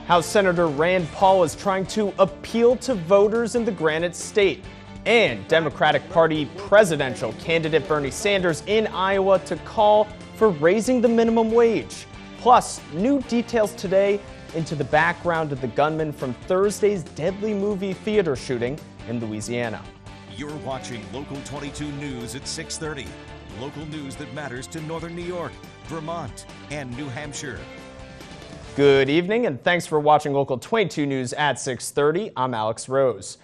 House Senator Rand Paul is trying to appeal to voters in the Granite State, and Democratic Party presidential candidate Bernie Sanders in Iowa to call for raising the minimum wage. Plus, new details today into the background of the gunman from Thursday's deadly movie theater shooting in Louisiana. You're watching Local 22 News at 6:30. Local news that matters to Northern New York, Vermont, and New Hampshire. Good evening, and thanks for watching Local 22 News at 6:30. I'm Alex Rose.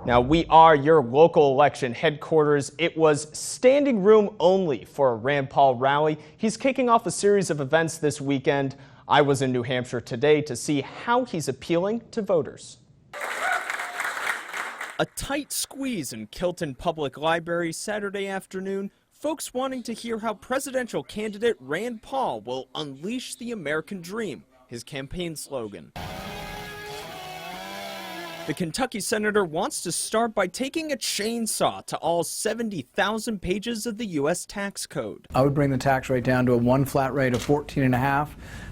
Now, we are your local election headquarters. It was standing room only for a Rand Paul rally. He's kicking off a series of events this weekend. I was in New Hampshire today to see how he's appealing to voters. A tight squeeze in Kilton Public Library Saturday afternoon. Folks wanting to hear how presidential candidate Rand Paul will unleash the American dream, his campaign slogan. The Kentucky senator wants to start by taking a chainsaw to all 70,000 pages of the U.S. tax code. I would bring the tax rate down to one flat rate of 14.5%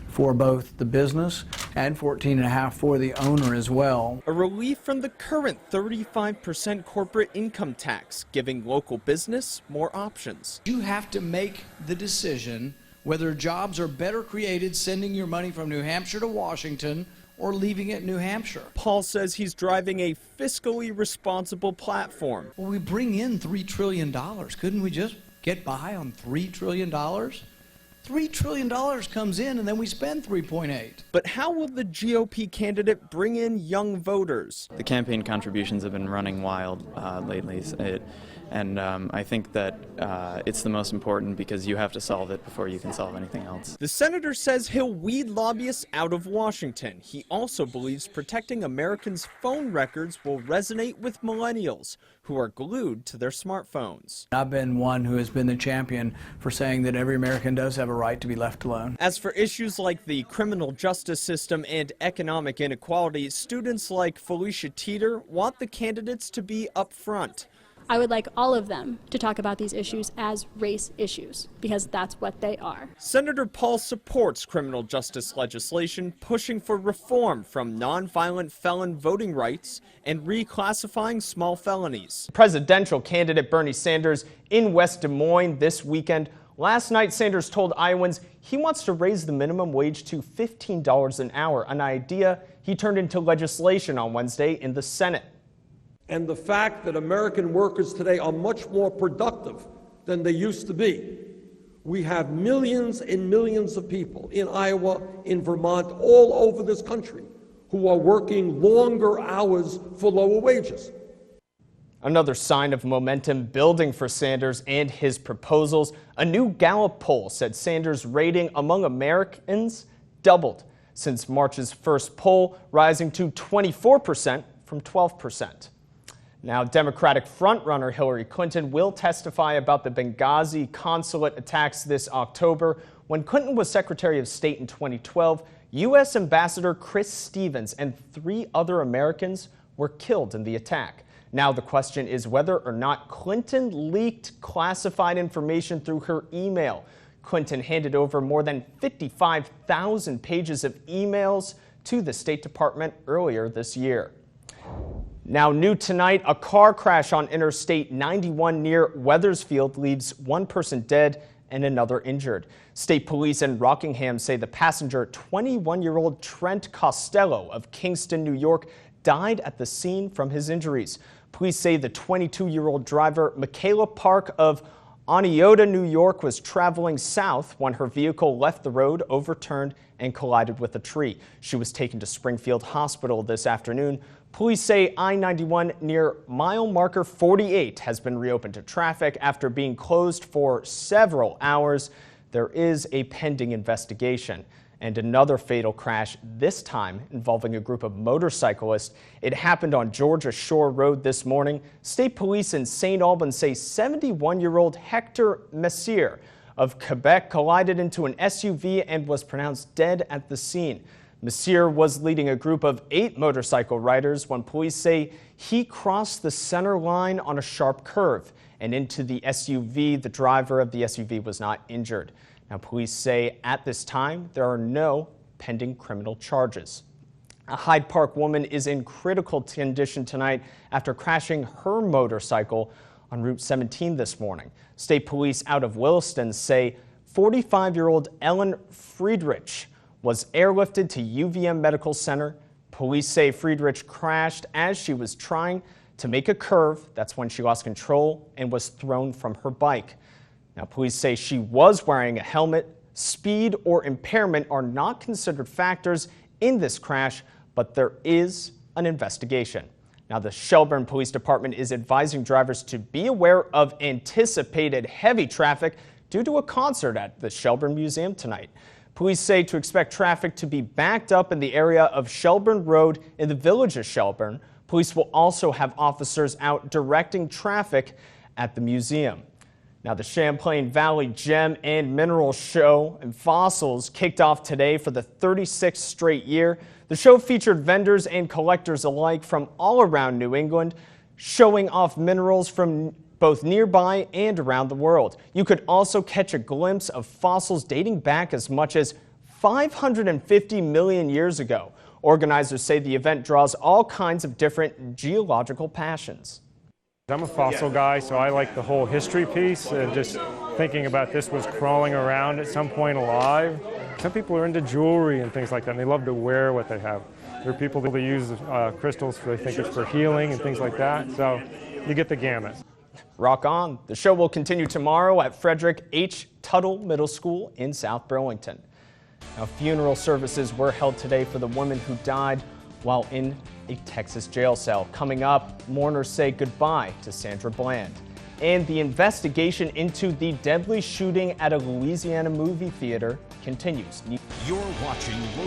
for both the business and 14.5% for the owner as well. A relief from the current 35% corporate income tax, giving local business more options. You have to make the decision whether jobs are better created sending your money from New Hampshire to Washington or leaving it in New Hampshire. Paul says he's driving a fiscally responsible platform. Well, we bring in $3 trillion. Couldn't we just get by on $3 trillion? $3 trillion comes in and then we spend 3.8. But how will the GOP candidate bring in young voters? The campaign contributions have been running wild lately, and I think that it's the most important because you have to solve it before you can solve anything else. The senator says he'll weed lobbyists out of Washington. He also believes protecting Americans' phone records will resonate with millennials who are glued to their smartphones. I've been one who has been the champion for saying that every American does have a right to be left alone. As for issues like the criminal justice system and economic inequality, students like Felicia Teeter want the candidates to be upfront. I would like all of them to talk about these issues as race issues, because that's what they are. Senator Paul supports criminal justice legislation, pushing for reform from nonviolent felon voting rights and reclassifying small felonies. Presidential candidate Bernie Sanders in West Des Moines this weekend. Last night, Sanders told Iowans he wants to raise the minimum wage to $15 an hour, an idea he turned into legislation on Wednesday in the Senate. And the fact that American workers today are much more productive than they used to be. We have millions and millions of people in Iowa, in Vermont, all over this country who are working longer hours for lower wages. Another sign of momentum building for Sanders and his proposals. A new Gallup poll said Sanders' rating among Americans doubled since March's first poll, rising to 24% from 12%. Now, Democratic frontrunner Hillary Clinton will testify about the Benghazi consulate attacks this October. When Clinton was Secretary of State in 2012, U.S. Ambassador Chris Stevens and 3 other Americans were killed in the attack. Now the question is whether or not Clinton leaked classified information through her email. Clinton handed over more than 55,000 pages of emails to the State Department earlier this year. Now, new tonight, a car crash on Interstate 91 near Wethersfield leaves one person dead and another injured. State police in Rockingham say the passenger, 21-year-old Trent Costello of Kingston, New York, died at the scene from his injuries. Police say the 22-year-old driver, Michaela Park of Oneota, New York, was traveling south when her vehicle left the road, overturned, and collided with a tree. She was taken to Springfield Hospital this afternoon. Police say I-91 near mile marker 48 has been reopened to traffic after being closed for several hours. There is a pending investigation. And another fatal crash, this time involving a group of motorcyclists. It happened on Georgia Shore Road this morning. State police in St. Albans say 71-year-old Hector Messier of Quebec collided into an SUV and was pronounced dead at the scene. Messier was leading a group of 8 motorcycle riders when police say he crossed the center line on a sharp curve and into the SUV. The driver of the SUV was not injured. Now, police say at this time there are no pending criminal charges. A Hyde Park woman is in critical condition tonight after crashing her motorcycle on Route 17 this morning. State police out of Williston say 45-year-old Ellen Friedrich was airlifted to UVM Medical Center. Police say Friedrich crashed as she was trying to make a curve. That's when she lost control and was thrown from her bike. Now, police say she was wearing a helmet. Speed or impairment are not considered factors in this crash, but there is an investigation. Now, the Shelburne Police Department is advising drivers to be aware of anticipated heavy traffic due to a concert at the Shelburne Museum tonight. Police say to expect traffic to be backed up in the area of Shelburne Road in the village of Shelburne. Police will also have officers out directing traffic at the museum. Now, the Champlain Valley Gem and Mineral Show and Fossils kicked off today for the 36th straight year. The show featured vendors and collectors alike from all around New England, showing off minerals from both nearby and around the world. You could also catch a glimpse of fossils dating back as much as 550 million years ago. Organizers say the event draws all kinds of different geological passions. I'm a fossil guy, so I like the whole history piece, and just thinking about this was crawling around at some point alive. Some people are into jewelry and things like that, and they love to wear what they have. There are people that use crystals, they think it's for healing and things like that, so you get the gamut. Rock on. The show will continue tomorrow at Frederick H. Tuttle Middle School in South Burlington. Now, funeral services were held today for the woman who died while in a Texas jail cell. Coming up, mourners say goodbye to Sandra Bland. And the investigation into the deadly shooting at a Louisiana movie theater continues. You're watching